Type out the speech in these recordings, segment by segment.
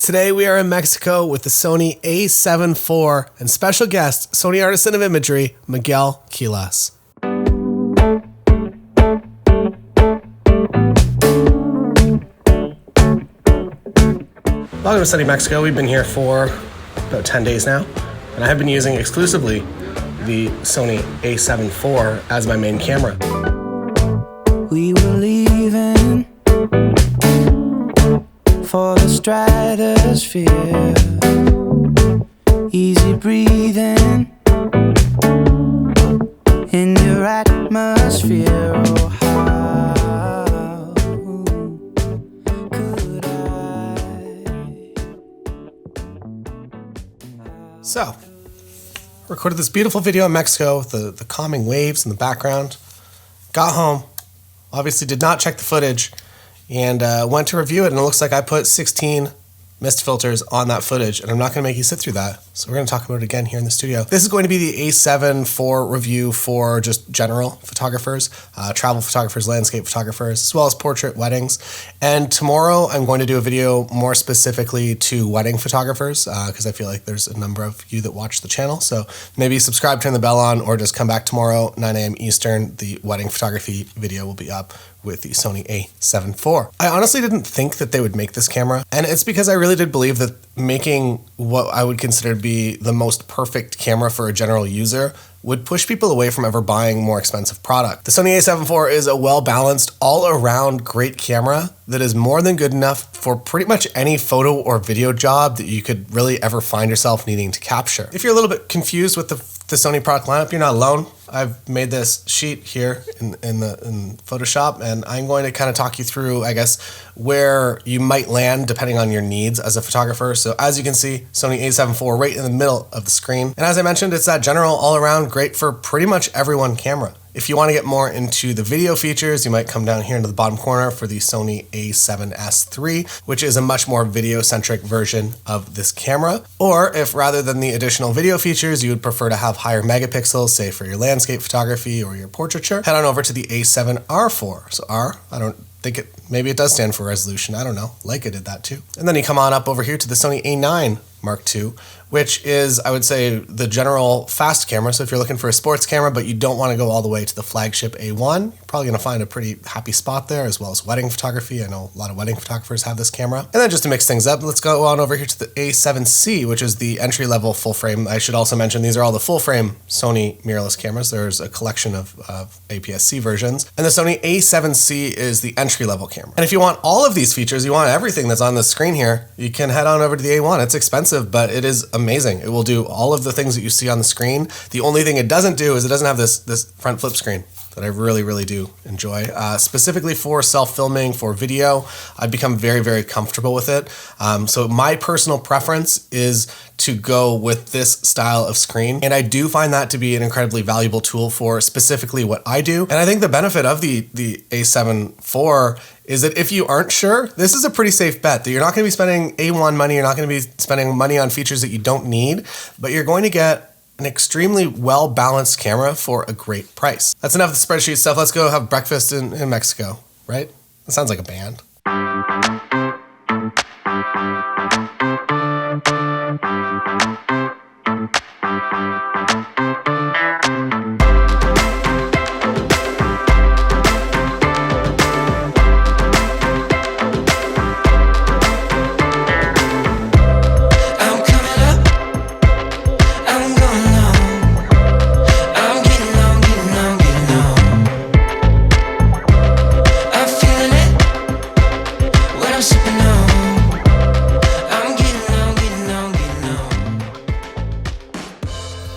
Today we are in Mexico with the Sony A7 IV and special guest, Sony Artisan of Imagery, Miguel Quiles. Welcome to sunny Mexico. We've been here for about 10 days now, and I have been using exclusively the Sony A7 IV as my main camera. We were leaving for the stratosphere, easy breathing in your atmosphere. Oh, how could I? So, recorded this beautiful video in Mexico with the calming waves in the background. Got home, obviously did not check the footage, and went to review it, and it looks like I put 16 mist filters on that footage, and I'm not going to make you sit through that. So we're going to talk about it again here in the studio. This is going to be the A7 IV review for just general photographers, travel photographers, landscape photographers, as well as portrait weddings. And tomorrow I'm going to do a video more specifically to wedding photographers, because I feel like there's a number of you that watch the channel. So maybe subscribe, turn the bell on, or just come back tomorrow, 9 a.m. Eastern. The wedding photography video will be up with the Sony A7 IV. I honestly didn't think that they would make this camera, and it's because I really did believe that making what I would consider to be the most perfect camera for a general user would push people away from ever buying more expensive product. The Sony A7 IV is a well-balanced, all-around great camera that is more than good enough for pretty much any photo or video job that you could really ever find yourself needing to capture. If you're a little bit confused with the Sony product lineup, you're not alone. I've made this sheet here in Photoshop, and I'm going to kind of talk you through, I guess, where you might land depending on your needs as a photographer. So as you can see, Sony A7 IV right in the middle of the screen. And as I mentioned, it's that general all-around great for pretty much everyone camera. If you want to get more into the video features, you might come down here into the bottom corner for the Sony A7 III, which is a much more video-centric version of this camera. Or if rather than the additional video features, you would prefer to have higher megapixels, say for your landscape photography or your portraiture, head on over to the A7R IV. So R, I don't think it, maybe it does stand for resolution, I don't know. Leica did that too. And then you come on up over here to the Sony A9 Mark II, which is, I would say, the general fast camera. So if you're looking for a sports camera, but you don't want to go all the way to the flagship A1, you're probably going to find a pretty happy spot there, as well as wedding photography. I know a lot of wedding photographers have this camera. And then just to mix things up, let's go on over here to the A7C, which is the entry-level full frame. I should also mention these are all the full frame Sony mirrorless cameras. There's a collection of APS-C versions. And the Sony A7C is the entry-level camera. And if you want all of these features, you want everything that's on the screen here, you can head on over to the A1. It's expensive, but it is amazing. It will do all of the things that you see on the screen. The only thing it doesn't do is it doesn't have this front flip screen that I really do enjoy. Specifically for self-filming, for video, I've become very comfortable with it. So my personal preference is to go with this style of screen. And I do find that to be an incredibly valuable tool for specifically what I do. And I think the benefit of the A7 IV is that if you aren't sure, this is a pretty safe bet that you're not going to be spending A1 money, you're not going to be spending money on features that you don't need, but you're going to get an extremely well-balanced camera for a great price. That's enough of the spreadsheet stuff. Let's go have breakfast in Mexico, right? That sounds like a band.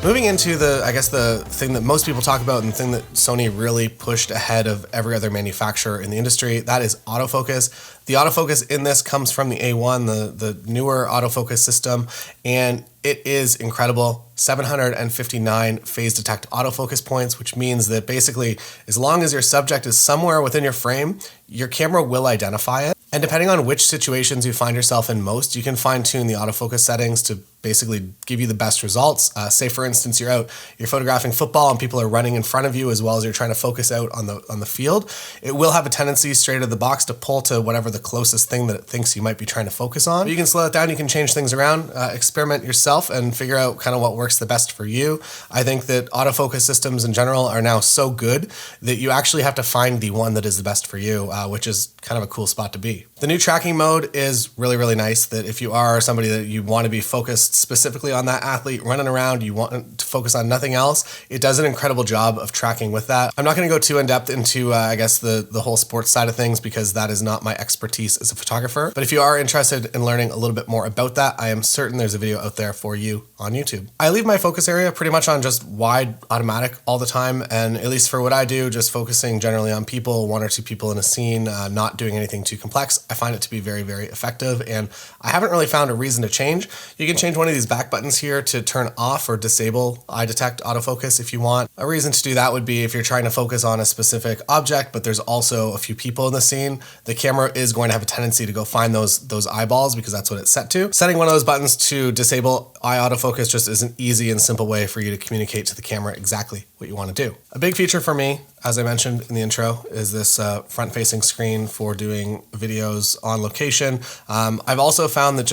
Moving into the thing that most people talk about and the thing that Sony really pushed ahead of every other manufacturer in the industry, that is autofocus. The autofocus in this comes from the A1, the newer autofocus system, and it is incredible. 759 phase detect autofocus points, which means that basically as long as your subject is somewhere within your frame, your camera will identify it. And depending on which situations you find yourself in most, you can fine tune the autofocus settings to basically give you the best results. Say for instance, you're photographing football and people are running in front of you as well as you're trying to focus out on the field. It will have a tendency straight out of the box to pull to whatever the closest thing that it thinks you might be trying to focus on. But you can slow it down, you can change things around, experiment yourself and figure out kind of what works the best for you. I think that autofocus systems in general are now so good that you actually have to find the one that is the best for you, which is kind of a cool spot to be. The new tracking mode is really, really nice, that if you are somebody that you want to be focused specifically on that athlete running around, you want to focus on nothing else, it does an incredible job of tracking with that. I'm not going to go too in depth into, I guess, the whole sports side of things because that is not my expertise as a photographer. But if you are interested in learning a little bit more about that, I am certain there's a video out there for you on YouTube. I leave my focus area pretty much on just wide automatic all the time, and at least for what I do, just focusing generally on people, one or two people in a scene, not doing anything too complex. I find it to be very, very effective, and I haven't really found a reason to change. You can change one of these back buttons here to turn off or disable eye detect autofocus if you want. A reason to do that would be if you're trying to focus on a specific object, but there's also a few people in the scene, the camera is going to have a tendency to go find those eyeballs because that's what it's set to. Setting one of those buttons to disable eye autofocus just is an easy and simple way for you to communicate to the camera exactly what you want to do. A big feature for me, as I mentioned in the intro, is this front-facing screen for doing videos on location. I've also found that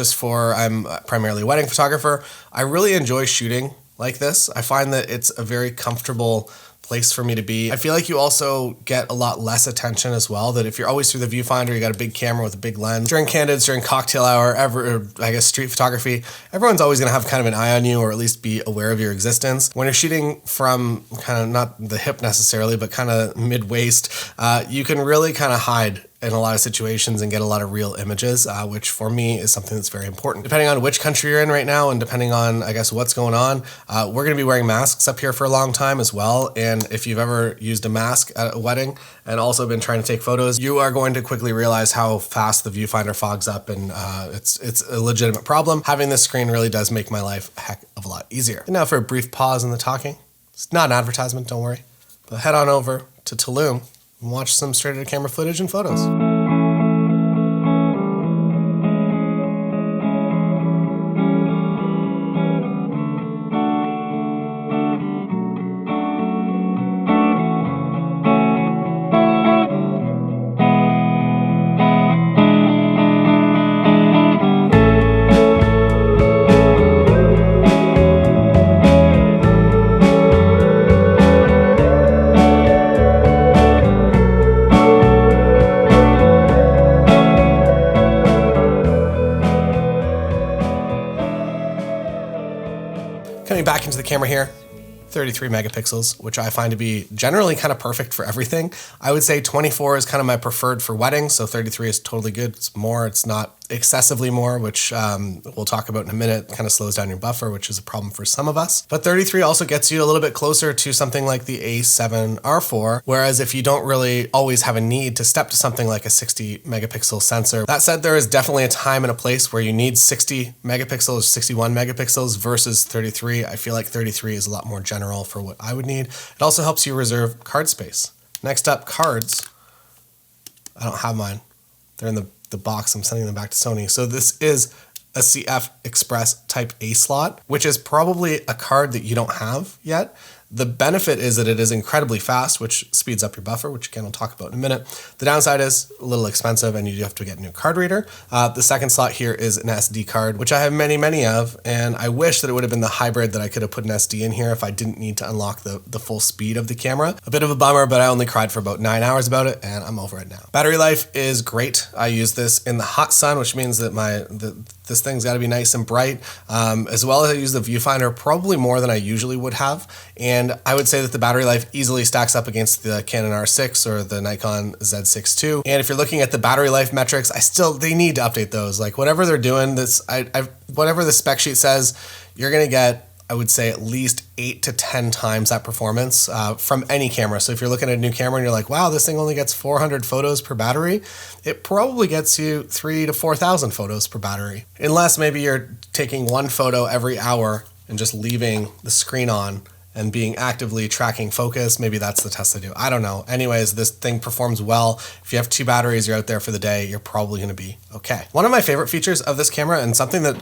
I'm primarily a wedding photographer, I really enjoy shooting like this. I find that it's a very comfortable place for me to be. I feel like you also get a lot less attention as well, that if you're always through the viewfinder, you got a big camera with a big lens. During candids, during cocktail hour, I guess street photography, everyone's always gonna have kind of an eye on you or at least be aware of your existence. When you're shooting from kind of not the hip necessarily, but kind of mid-waist, you can really kind of hide in a lot of situations and get a lot of real images, which for me is something that's very important. Depending on which country you're in right now and depending on, I guess, what's going on, we're gonna be wearing masks up here for a long time as well. And if you've ever used a mask at a wedding and also been trying to take photos, you are going to quickly realize how fast the viewfinder fogs up, and it's a legitimate problem. Having this screen really does make my life a heck of a lot easier. And now for a brief pause in the talking. It's not an advertisement, don't worry. But head on over to Tulum and watch some straight out of camera footage and photos. Coming back into the camera here, 33 megapixels, which I find to be generally kind of perfect for everything. I would say 24 is kind of my preferred for weddings, so 33 is totally good. It's more, it's not excessively more, which we'll talk about in a minute, kind of slows down your buffer, which is a problem for some of us. But 33 also gets you a little bit closer to something like the A7 IV, whereas if you don't really always have a need to step to something like a 60 megapixel sensor. That said, there is definitely a time and a place where you need 60 megapixels, 61 megapixels versus 33. I feel like 33 is a lot more general for what I would need. It also helps you reserve card space. Next up, cards. I don't have mine. They're in the box. I'm sending them back to Sony. So this is a CF Express Type A slot, which is probably a card that you don't have yet. The benefit is that it is incredibly fast, which speeds up your buffer, which again, I'll talk about in a minute. The downside is a little expensive and you do have to get a new card reader. The second slot here is an SD card, which I have many, many of, and I wish that it would have been the hybrid that I could have put an SD in here if I didn't need to unlock the full speed of the camera. A bit of a bummer, but I only cried for about 9 hours about it and I'm over it now. Battery life is great. I use this in the hot sun, which means that this thing's got to be nice and bright, as well as I use the viewfinder probably more than I usually would have. And I would say that the battery life easily stacks up against the Canon R6 or the Nikon Z6 II. And if you're looking at the battery life metrics, they need to update those. Like whatever they're doing, whatever the spec sheet says, you're gonna get, I would say, at least 8 to 10 times that performance from any camera. So if you're looking at a new camera and you're like, wow, this thing only gets 400 photos per battery, it probably gets you 3,000 to 4,000 photos per battery. Unless maybe you're taking one photo every hour and just leaving the screen on and being actively tracking focus. Maybe that's the test I do. I don't know. Anyways, this thing performs well. If you have 2 batteries, you're out there for the day, you're probably gonna be okay. One of my favorite features of this camera, and something that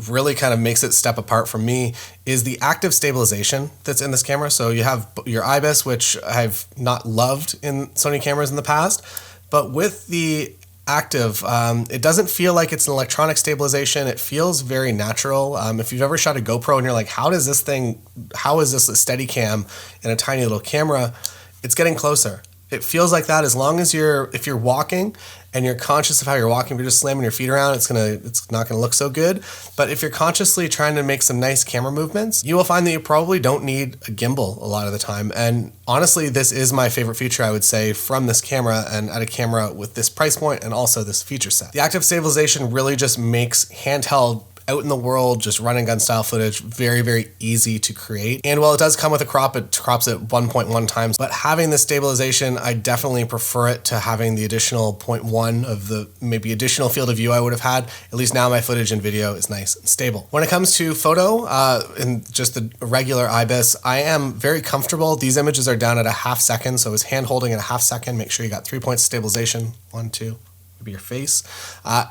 really kind of makes it step apart from me is the active stabilization that's in this camera. So you have your IBIS, which I've not loved in Sony cameras in the past, but with the active, it doesn't feel like it's an electronic stabilization. It feels very natural. If you've ever shot a GoPro and you're like, how is this a steady cam in a tiny little camera? It's getting closer. It feels like that as long as if you're walking and you're conscious of how you're walking. If you're just slamming your feet around, it's not gonna look so good. But if you're consciously trying to make some nice camera movements, you will find that you probably don't need a gimbal a lot of the time. And honestly, this is my favorite feature, I would say, from this camera and at a camera with this price point and also this feature set. The active stabilization really just makes handheld, out in the world, just run and gun style footage very, very easy to create. And while it does come with a crop, it crops at 1.1 times, but having the stabilization, I definitely prefer it to having the additional 0.1 of the maybe additional field of view I would have had. At least now my footage and video is nice and stable. When it comes to photo, in just the regular IBIS, I am very comfortable. These images are down at a half second, so it's hand holding at a half second. Make sure you got 3 points of stabilization, 1, 2, maybe your face,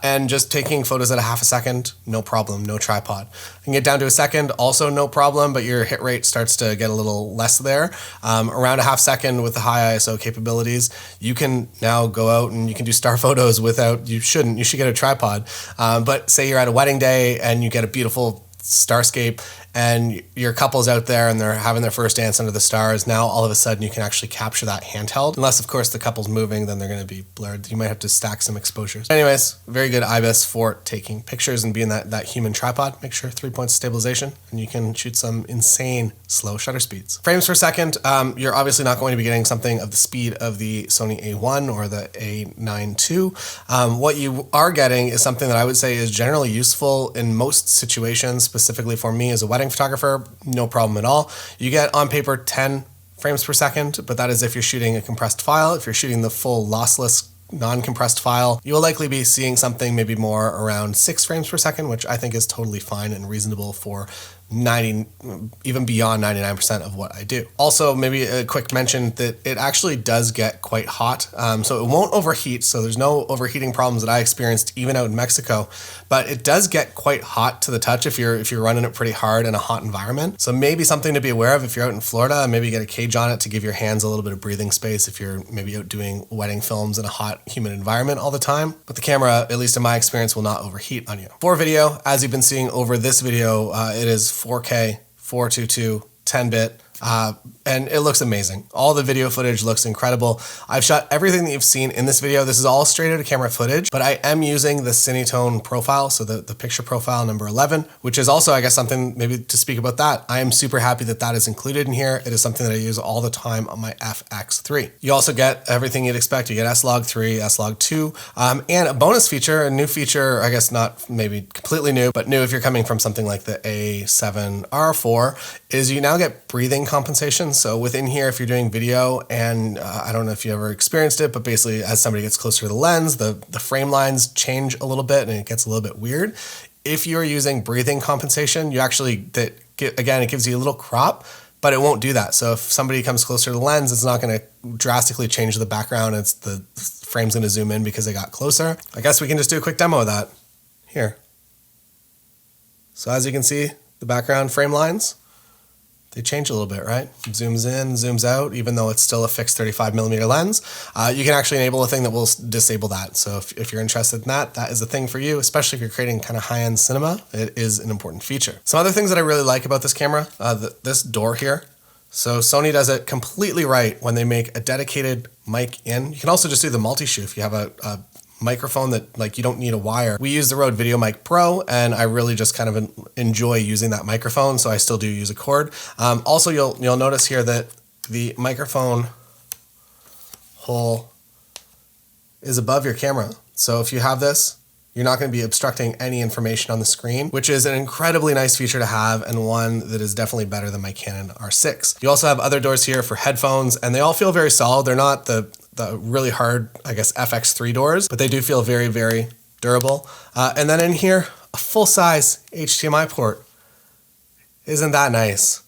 and just taking photos at a half a second, no problem, no tripod. You can get down to a second, also no problem, but your hit rate starts to get a little less there. Around a half second with the high ISO capabilities, you can now go out and you can do star photos without, you should get a tripod. But say you're at a wedding day and you get a beautiful starscape and your couple's out there and they're having their first dance under the stars. Now all of a sudden you can actually capture that handheld. Unless of course the couple's moving, then they're going to be blurred. You might have to stack some exposures. Anyways, very good IBIS for taking pictures and being that human tripod. Make sure 3 points of stabilization and you can shoot some insane slow shutter speeds. Frames per second, you're obviously not going to be getting something of the speed of the Sony A1 or the A9 II. What you are getting is something that I would say is generally useful in most situations, specifically for me as a wedding photographer, no problem at all. You get on paper 10 frames per second, but that is if you're shooting a compressed file. If you're shooting the full lossless non-compressed file, you will likely be seeing something maybe more around 6 frames per second, which I think is totally fine and reasonable for 90, even beyond 99% of what I do. Also, maybe a quick mention that it actually does get quite hot. So it won't overheat. So there's no overheating problems that I experienced even out in Mexico, but it does get quite hot to the touch if you're running it pretty hard in a hot environment. So maybe something to be aware of if you're out in Florida, maybe get a cage on it to give your hands a little bit of breathing space if you're maybe out doing wedding films in a hot, humid environment all the time. But the camera, at least in my experience, will not overheat on you. For video, as you've been seeing over this video, it is 4K, 422, 10-bit, and it looks amazing. All the video footage looks incredible. I've shot everything that you've seen in this video. This is all straight out of camera footage, but I am using the S-Cinetone profile, so the picture profile number 11, which is also, I guess, something maybe to speak about that. I am super happy that that is included in here. It is something that I use all the time on my FX3. You also get everything you'd expect. You get S-Log3, S-Log2, and a bonus feature, a new feature, I guess not maybe completely new, but new if you're coming from something like the A7 IV, is you now get breathing compensation. So within here, if you're doing video, and I don't know if you ever experienced it, but basically as somebody gets closer to the lens, the frame lines change a little bit and it gets a little bit weird. If you're using breathing compensation, you actually, again, it gives you a little crop, but it won't do that. So if somebody comes closer to the lens, it's not going to drastically change the background. It's the frame's going to zoom in because they got closer. I guess we can just do a quick demo of that here. So as you can see, the background frame lines, they change a little bit, right? It zooms in, zooms out, even though it's still a fixed 35mm lens. You can actually enable a thing that will disable that. So if you're interested in that, that is a thing for you, especially if you're creating kind of high-end cinema. It is an important feature. Some other things that I really like about this camera, this door here. So Sony does it completely right when they make a dedicated mic in. You can also just do the multi-shoe if you have a microphone that like you don't need a wire. We use the Rode VideoMic Pro and I really just kind of enjoy using that microphone, so I still do use a cord. Also you'll notice here that the microphone hole is above your camera. So if you have this, you're not going to be obstructing any information on the screen, which is an incredibly nice feature to have and one that is definitely better than my Canon R6. You also have other doors here for headphones and they all feel very solid. They're not the really hard, I guess, FX3 doors, but they do feel very, very durable. And then in here, a full-size HDMI port. Isn't that nice?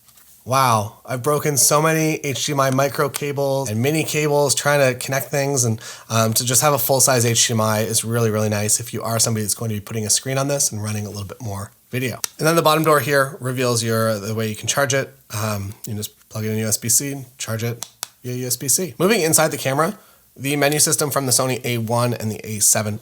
Wow, I've broken so many HDMI micro cables and mini cables trying to connect things, and to just have a full-size HDMI is really, really nice if you are somebody that's going to be putting a screen on this and running a little bit more video. And then the bottom door here reveals the way you can charge it. You can just plug it in USB-C, charge it via USB-C. Moving inside the camera, the menu system from the Sony A1 and the A7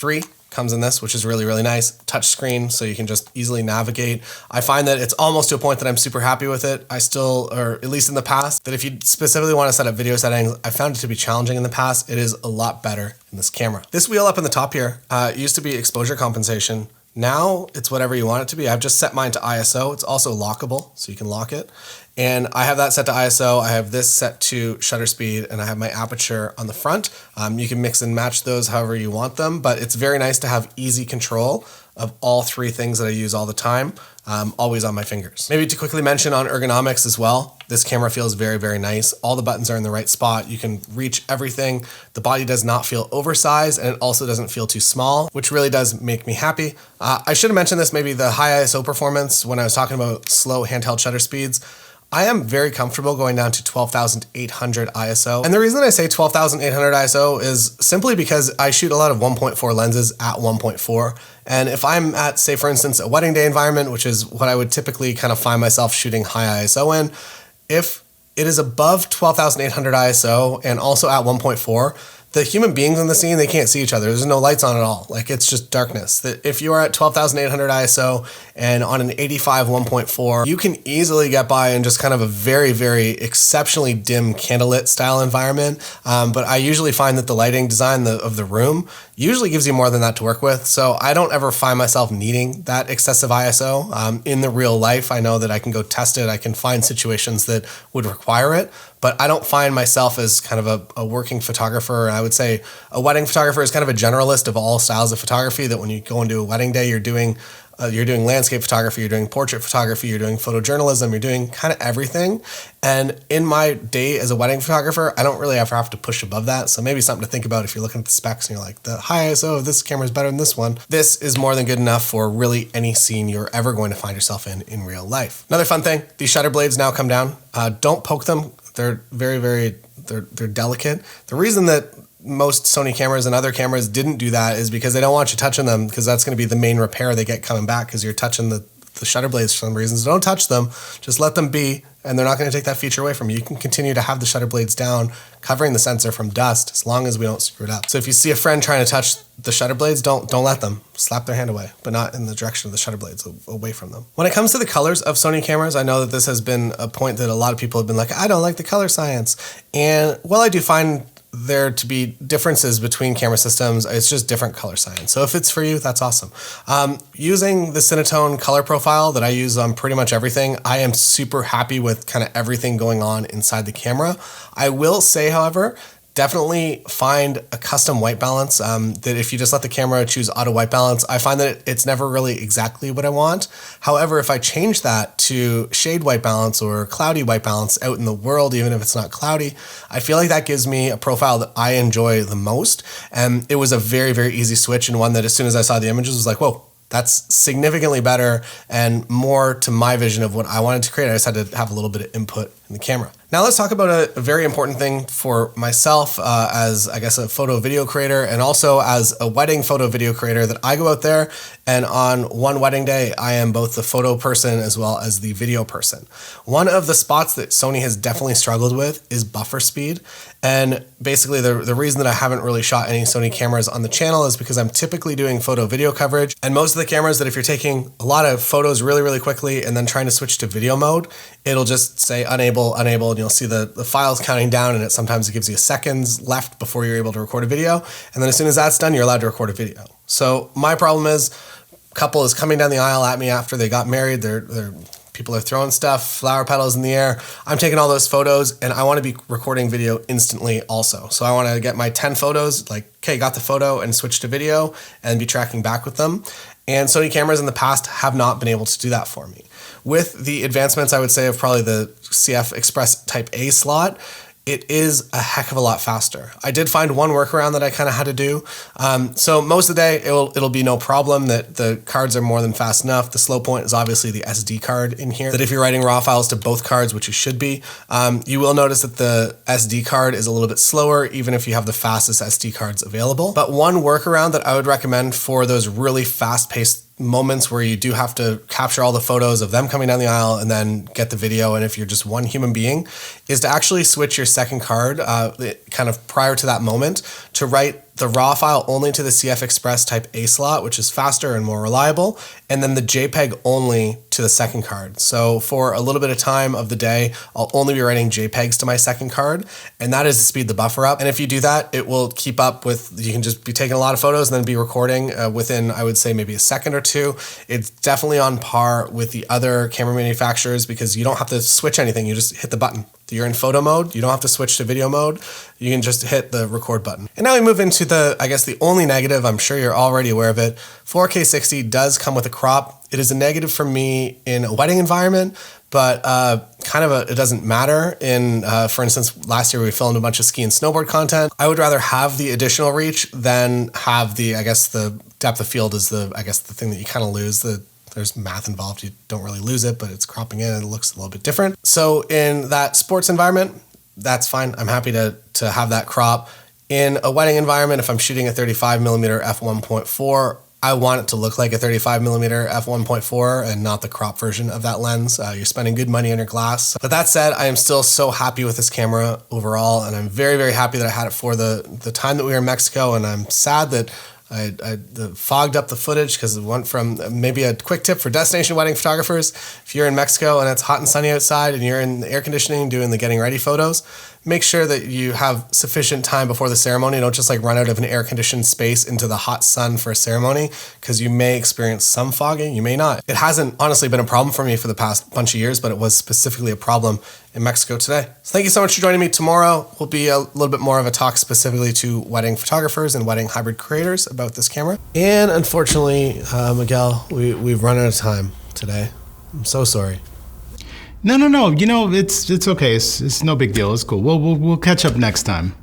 III comes in this, which is really, really nice. Touch screen, so you can just easily navigate. I find that it's almost to a point that I'm super happy with it. I still, or at least in the past, that if you specifically want to set up video settings, I found it to be challenging in the past. It is a lot better in this camera. This wheel up in the top here used to be exposure compensation. Now it's whatever you want it to be. I've just set mine to ISO. It's also lockable, so you can lock it. And I have that set to ISO. I have this set to shutter speed, and I have my aperture on the front. You can mix and match those however you want them, but it's very nice to have easy control of all three things that I use all the time, always on my fingers. Maybe to quickly mention on ergonomics as well, this camera feels very, very nice. All the buttons are in the right spot. You can reach everything. The body does not feel oversized, and it also doesn't feel too small, which really does make me happy. I should have mentioned this, maybe the high ISO performance when I was talking about slow handheld shutter speeds. I am very comfortable going down to 12,800 ISO. And the reason I say 12,800 ISO is simply because I shoot a lot of 1.4 lenses at 1.4. And if I'm at, say for instance, a wedding day environment, which is what I would typically kind of find myself shooting high ISO in, if it is above 12,800 ISO and also at 1.4, the human beings in the scene, they can't see each other. There's no lights on at all. Like, it's just darkness. If you are at 12,800 ISO and on an 85 1.4, you can easily get by in just kind of a very, very exceptionally dim candlelit style environment. But I usually find that the lighting design of the room usually gives you more than that to work with. So I don't ever find myself needing that excessive ISO. In the real life, I know that I can go test it. I can find situations that would require it. But I don't find myself as kind of a working photographer. I would say a wedding photographer is kind of a generalist of all styles of photography, that when you go into a wedding day, you're doing landscape photography, you're doing portrait photography, you're doing photojournalism, you're doing kind of everything. And in my day as a wedding photographer, I don't really ever have to push above that. So maybe something to think about if you're looking at the specs and you're like, the high ISO of this camera is better than this one. This is more than good enough for really any scene you're ever going to find yourself in real life. Another fun thing, these shutter blades now come down. Don't poke them. They're very, very, they're delicate. The reason that most Sony cameras and other cameras didn't do that is because they don't want you touching them, because that's going to be the main repair they get coming back, because you're touching the shutter blades for some reasons. Don't touch them. Just let them be, and they're not going to take that feature away from you. You can continue to have the shutter blades down, covering the sensor from dust, as long as we don't screw it up. So if you see a friend trying to touch the shutter blades, don't let them. Slap their hand away, but not in the direction of the shutter blades, away from them. When it comes to the colors of Sony cameras, I know that this has been a point that a lot of people have been like, I don't like the color science. And while I do find there to be differences between camera systems, it's just different color science. So if it's for you, that's awesome. Using the Cinetone color profile that I use on pretty much everything, I am super happy with kind of everything going on inside the camera. I will say, however, definitely find a custom white balance, that if you just let the camera choose auto white balance, I find that it's never really exactly what I want. However, if I change that to shade white balance or cloudy white balance out in the world, even if it's not cloudy, I feel like that gives me a profile that I enjoy the most. And it was a very, very easy switch, and one that as soon as I saw the images was like, whoa, that's significantly better and more to my vision of what I wanted to create. I just had to have a little bit of input in the camera. Now let's talk about a very important thing for myself as, I guess, a photo video creator, and also as a wedding photo video creator, that I go out there and on one wedding day, I am both the photo person as well as the video person. One of the spots that Sony has definitely struggled with is buffer speed. And basically the reason that I haven't really shot any Sony cameras on the channel is because I'm typically doing photo video coverage. And most of the cameras that if you're taking a lot of photos really, really quickly and then trying to switch to video mode, it'll just say unable, and you'll see the files counting down, and sometimes it gives you seconds left before you're able to record a video. And then as soon as that's done, you're allowed to record a video. So my problem is, a couple is coming down the aisle at me after they got married. People are throwing stuff, flower petals in the air. I'm taking all those photos, and I want to be recording video instantly also. So I want to get my 10 photos, like, okay, got the photo, and switch to video and be tracking back with them. And Sony cameras in the past have not been able to do that for me. With the advancements, I would say, of probably the CF Express Type A slot, it is a heck of a lot faster. I did find one workaround that I kind of had to do. So most of the day, it'll be no problem that the cards are more than fast enough. The slow point is obviously the SD card in here, that if you're writing raw files to both cards, which you should be, you will notice that the SD card is a little bit slower, even if you have the fastest SD cards available. But one workaround that I would recommend for those really fast-paced moments where you do have to capture all the photos of them coming down the aisle and then get the video, and if you're just one human being, is to actually switch your second card kind of prior to that moment to write the RAW file only to the CF Express Type A slot, which is faster and more reliable, and then the JPEG only to the second card. So for a little bit of time of the day, I'll only be writing JPEGs to my second card, and that is to speed the buffer up. And if you do that, it will keep up with, you can just be taking a lot of photos and then be recording within, I would say, maybe a second or two. It's definitely on par with the other camera manufacturers because you don't have to switch anything. You just hit the button. You're in photo mode. You don't have to switch to video mode. You can just hit the record button. And now we move into the only negative. I'm sure you're already aware of it. 4K 60 does come with a crop. It is a negative for me in a wedding environment, but it doesn't matter. For instance, last year we filmed a bunch of ski and snowboard content. I would rather have the additional reach than have the depth of field is the thing that you kind of lose. There's math involved. You don't really lose it, but it's cropping in and it looks a little bit different. So in that sports environment, that's fine. I'm happy to have that crop. In a wedding environment, if I'm shooting a 35mm f1.4, I want it to look like a 35mm f1.4 and not the crop version of that lens. You're spending good money on your glass. But that said, I am still so happy with this camera overall, and I'm very, very happy that I had it for the time that we were in Mexico, and I'm sad that I fogged up the footage because it went from maybe a quick tip for destination wedding photographers. If you're in Mexico and it's hot and sunny outside and you're in the air conditioning doing the getting ready photos, make sure that you have sufficient time before the ceremony. Don't just run out of an air conditioned space into the hot sun for a ceremony because you may experience some fogging, you may not. It hasn't honestly been a problem for me for the past bunch of years, but it was specifically a problem in Mexico today. So thank you so much for joining me. Tomorrow will be a little bit more of a talk specifically to wedding photographers and wedding hybrid creators about this camera. And unfortunately, Miguel, we've run out of time today. I'm so sorry. No. It's okay. It's no big deal. It's cool. We'll catch up next time.